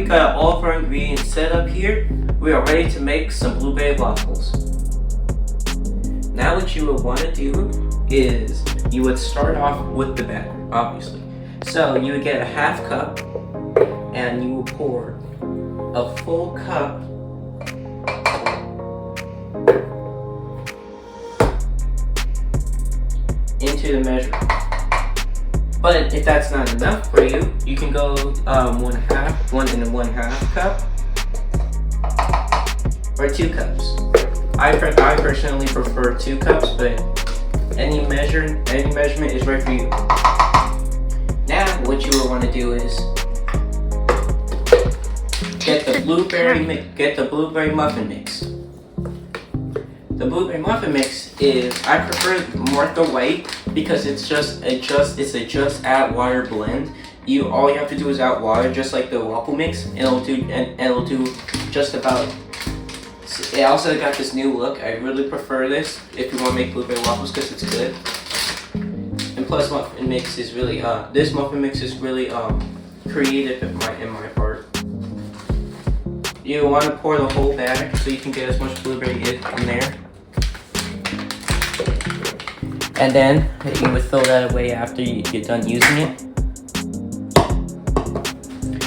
we got all of our ingredients set up here, we are ready to make some blueberry waffles. Now what you would want to do is you would start off with the batter, obviously. So you would get a half cup and you will pour a full cup into the measure. But if that's not enough for you, you can go 1.5 cup or 2 cups. I personally prefer 2 cups, but any measurement is right for you. Now what you will want to do is get the blueberry muffin mix. The blueberry muffin mix is, I prefer more the white because it's a just add water blend. All you have to do is add water, just like the waffle mix, and it'll do just about. It also got this new look. I really prefer this if you want to make blueberry waffles because it's good. And plus, muffin mix is really this muffin mix is really creative in my part. You want to pour the whole batter so you can get as much blueberry in there. And then you would throw that away after you get done using it.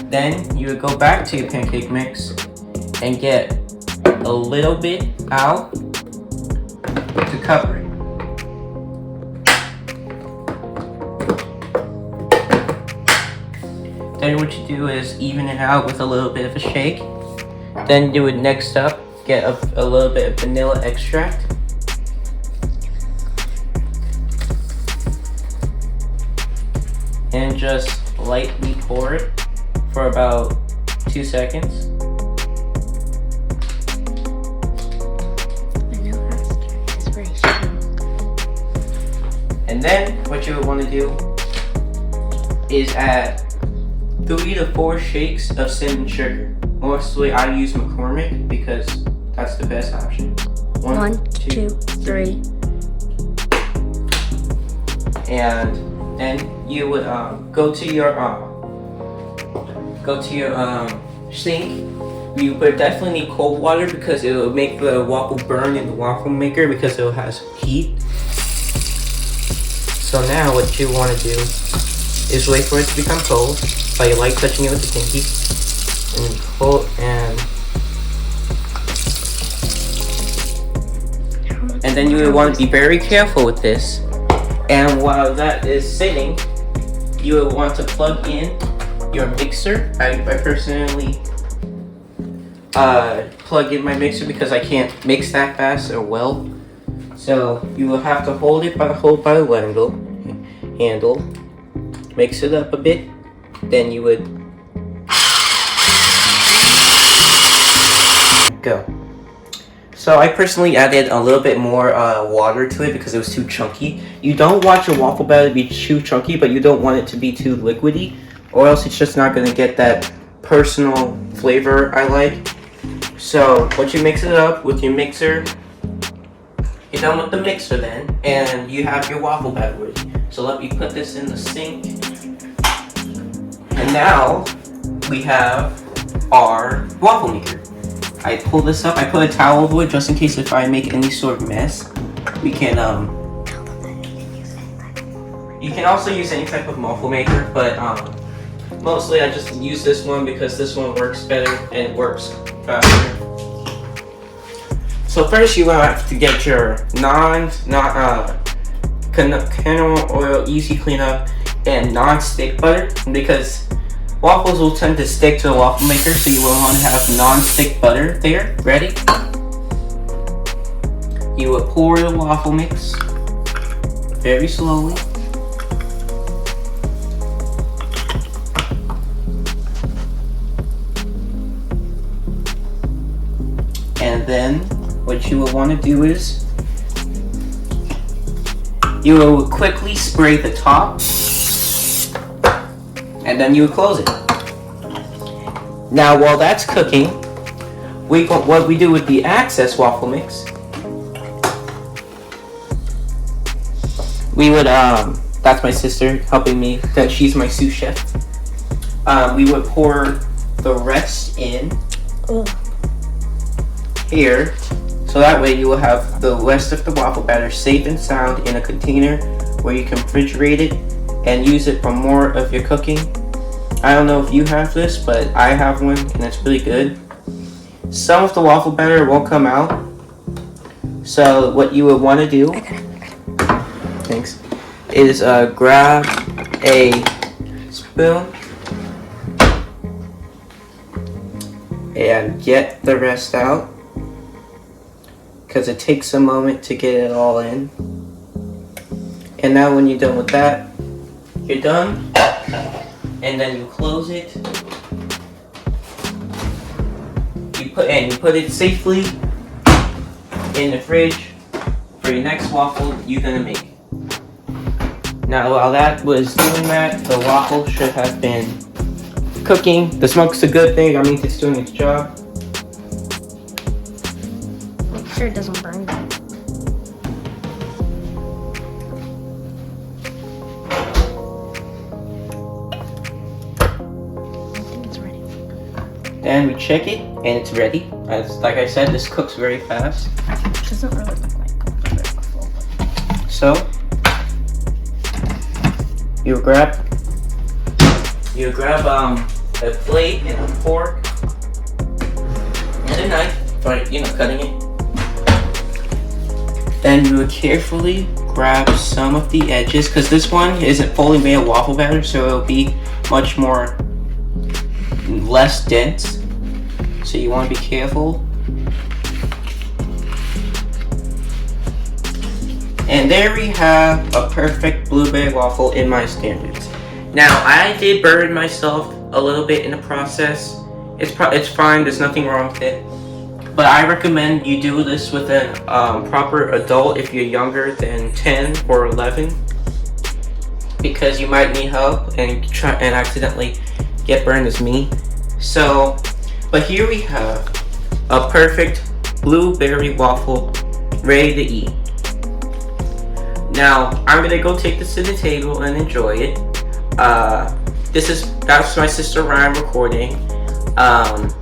Then you would go back to your pancake mix and get a little bit out to cover it. Then what you do is even it out with a little bit of a shake. Then you would next up get a little bit of vanilla extract. And just lightly pour it for about 2 seconds. Vanilla extract is very strong. And then what you would want to do is add 3 to 4 shakes of cinnamon sugar. Mostly I use McCormick because that's the best option. 1, 2, 3. And then you would go to your sink. You would definitely need cold water because it will make the waffle burn in the waffle maker because it has heat. So now what you want to do is wait for it to become cold. So you like touching it with the pinky and cold and then you would want to be very careful with this. And while that is sitting, you will want to plug in your mixer. I personally plug in my mixer because I can't mix that fast or well. So you will have to hold it by the handle, mix it up a bit, then you would go. So I personally added a little bit more water to it because it was too chunky. You don't want your waffle batter to be too chunky, but you don't want it to be too liquidy, or else it's just not going to get that personal flavor I like. So once you mix it up with your mixer, you're done with the mixer then, and you have your waffle batter ready. So let me put this in the sink. And now we have our waffle maker. I pull this up, I put a towel over it just in case if I make any sort of mess. We can you can also use any type of waffle maker, but mostly I just use this one because this one works better and it works faster. So first you have to get your canola oil, easy cleanup, and non-stick butter because waffles will tend to stick to the waffle maker, so you will want to have non-stick butter there, ready. You will pour the waffle mix very slowly. And then what you will want to do is you will quickly spray the top and then you would close it. Now while that's cooking, what we do with the excess waffle mix, we would that's my sister helping me, that she's my sous chef. We would pour the rest in Ugh. here, so that way you will have the rest of the waffle batter safe and sound in a container where you can refrigerate it and use it for more of your cooking. I don't know if you have this, but I have one and it's really good. Some of the waffle batter won't come out, so what you would want to do, thanks, is grab a spoon and get the rest out, because it takes a moment to get it all in. And now when you're done with that, you're done, and then you close it. You put it safely in the fridge for your next waffle you're gonna make. Now while that was doing that, the waffle should have been cooking. The smoke's a good thing, I mean it's doing its job. Make sure it doesn't burn. I think it's ready. Then we check it and it's ready. As like I said, this cooks very fast. It doesn't really look like a blueberry waffle. So you grab a plate and a fork and a knife for cutting it. Then you would carefully grab some of the edges, because this one isn't fully made of waffle batter, so it'll be much less dense. So you want to be careful. And there we have a perfect blueberry waffle in my standards. Now I did burn myself a little bit in the process. It's fine. There's nothing wrong with it. But I recommend you do this with a proper adult if you're younger than 10 or 11, because you might need help and accidentally get burned as me. So, but here we have a perfect blueberry waffle ready to eat. Now I'm gonna go take this to the table and enjoy it. That's my sister Ryan recording, and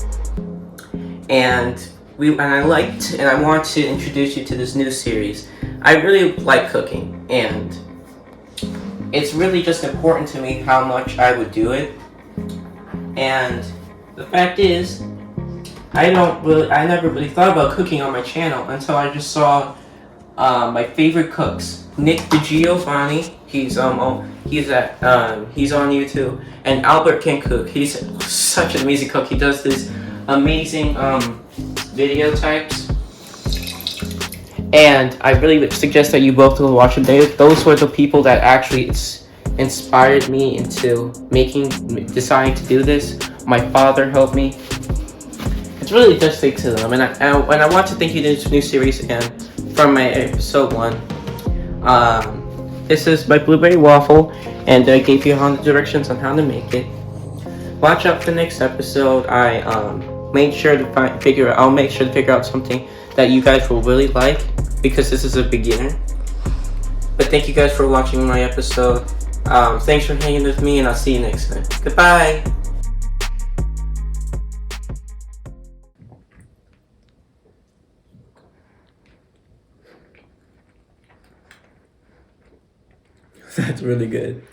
I want to introduce you to this new series. I really like cooking, and it's really just important to me how much I would do it. And the fact is, I never really thought about cooking on my channel until I just saw my favorite cooks. Nick DiGiovanni, he's on YouTube, and Albert Can Cook. He's such an amazing cook. He does this amazing video types, and I really would suggest that you both go watch them. Those were the people that actually inspired me into deciding to do this. My father helped me. It's really just thanks to them, and I want to thank you to this new series and from my episode 1. This is my blueberry waffle, and I gave you all the directions on how to make it. Watch out for the next episode. I'll make sure to figure out something that you guys will really like, because this is a beginner. But thank you guys for watching my episode. Thanks for hanging with me, and I'll see you next time. Goodbye. That's really good.